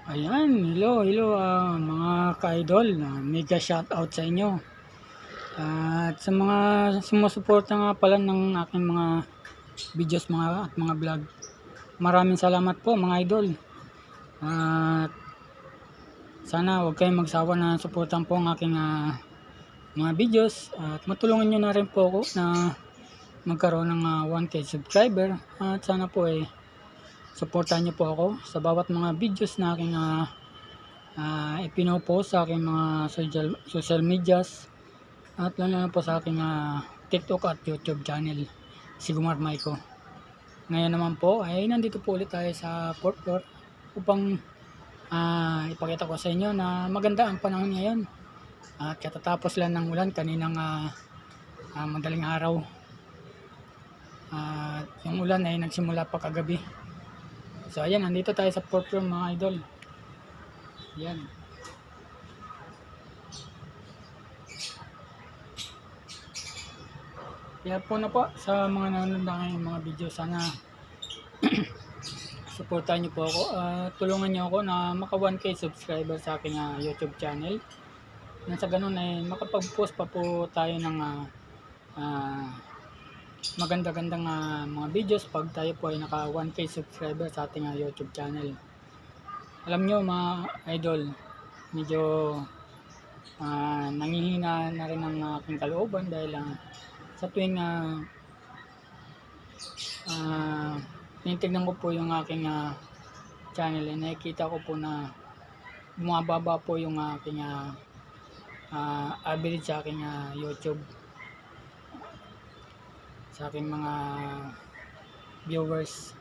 Ayan, hello, mga ka-idol, mega shoutout sa inyo. At sa mga sumusuporta nga pala ng aking mga videos at mga vlog, maraming salamat po mga idol. At sana huwag kayong magsawa na suportan po ang aking mga videos at matulungan nyo na rin po ako na magkaroon ng 1K subscriber. At sana po suportahan nyo po ako sa bawat mga videos na aking ipinopost sa aking mga social medias at lalo na po sa aking TikTok at YouTube channel, Sigumar Maiko. Ngayon naman po ay nandito po ulit tayo sa 4th floor upang ipakita ko sa inyo na maganda ang panahon ngayon at katatapos lang ng ulan kaninang madaling araw at yung ulan ay nagsimula pa kagabi. So ayan, nandito tayo sa 4th floor mga idol. Yan. Kaya po na po sa mga nanonood ng aking mga video, sana suportahan niyo po ako. Tulungan niyo ako na maka 1K subscriber sa aking YouTube channel. Nang sa ganun ay makapag-post pa po tayo ng maganda-gandang mga videos pag tayo po ay naka 1K subscriber sa ating YouTube channel. Alam nyo mga idol, medyo nangihina na rin ang aking kalooban dahil sa tuwing tinitignan ko po yung aking channel ay nakikita ko po na bumababa po yung aking average sa aking YouTube, sa aking mga viewers,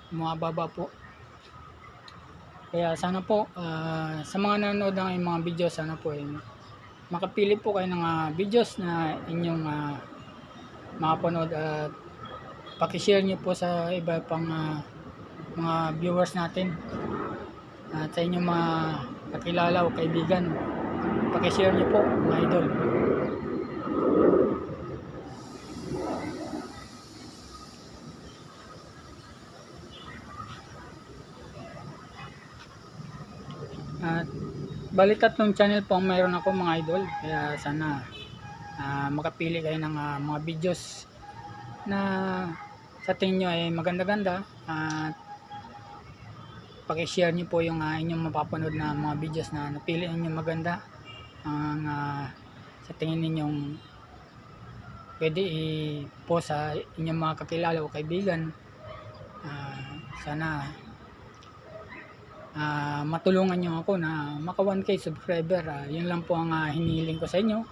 bumababa po. Kaya sana po sa mga nanonood ng mga videos, sana po makapili po kayo ng videos na inyong makapanood at pakishare nyo po sa iba pang mga viewers natin at sa inyong mga kakilala o kaibigan. Pakishare nyo po mga idol. At bali tatlong channel po ang mayroon ako mga idol, kaya sana makapili kayo ng mga videos na sa tingin nyo ay maganda-ganda at pakishare nyo po yung inyong mapapanood na mga videos na napili niyo maganda ang sa tingin ninyong pwede i-post sa inyong mga kakilala o kaibigan. Sana matulungan nyo ako na maka 1K subscriber. Yun lang po ang hinihiling ko sa inyo,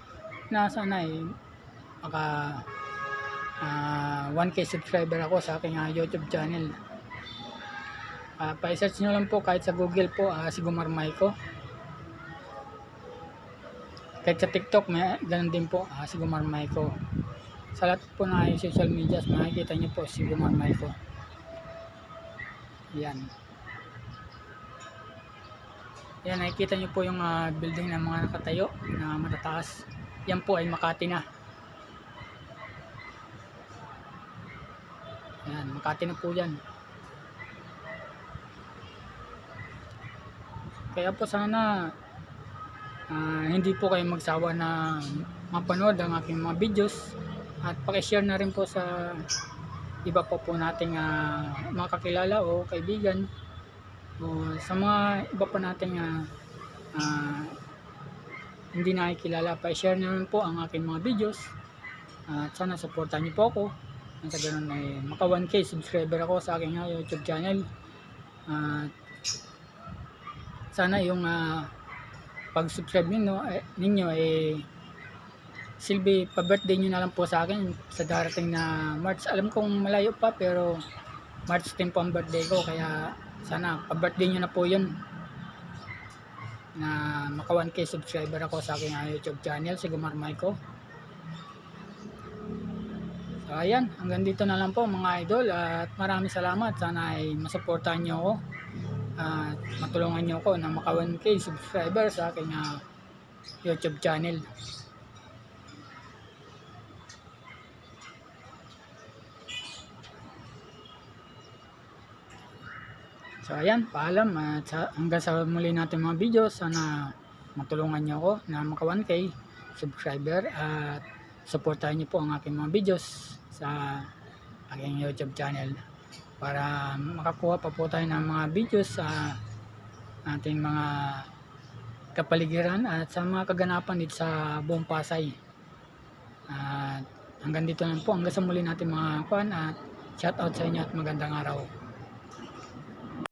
na sana maka 1K subscriber ako sa aking YouTube channel. Pa-search nyo lang po kahit sa Google po, Sigumar Maiko. Kahit sa TikTok, may ganun din po, Sigumar Maiko. Sa lahat po na social medias, makikita nyo po Sigumar Maiko. Yan. Yan, nakikita nyo po yung building ng mga nakatayo na matataas. Yan po ay Makati na. Yan, Makati na po yan. Kaya po sana hindi po kayo magsawa na mapanood ang aking mga videos at pakishare na rin po sa iba po nating mga kakilala o kaibigan o sa mga iba pa nating hindi nakikilala. Pa-share na rin po ang aking mga videos at sana supportan niyo po ako at sa ganun ay maka 1K subscriber ako sa aking YouTube channel. Sana yung pag-subscribe ninyo ay silbi pa-birthday nyo na lang po sa akin sa darating na March. Alam kong malayo pa pero March 10 po ang birthday ko, kaya sana pa-birthday nyo na po yun na maka 1K subscriber ako sa aking YouTube channel, Sigumar Maiko. So ayan, hanggang dito na lang po mga idol at maraming salamat. Sana ay masuportahan nyo ako at matulungan nyo ako na maka 1K subscriber sa aking YouTube channel. So ayan, paalam at hanggang sa muli natin mga video. Sana matulungan niyo ako na maka 1K subscriber at supportahan niyo po ang aking mga videos sa aking YouTube channel para makakuha pa po tayo ng mga videos sa ating mga kapaligiran at sa mga kaganapan dito sa buong Pasay. At hanggang dito lang po, hanggang sa muli natin mga kuan at shout out sa inyo at magandang araw.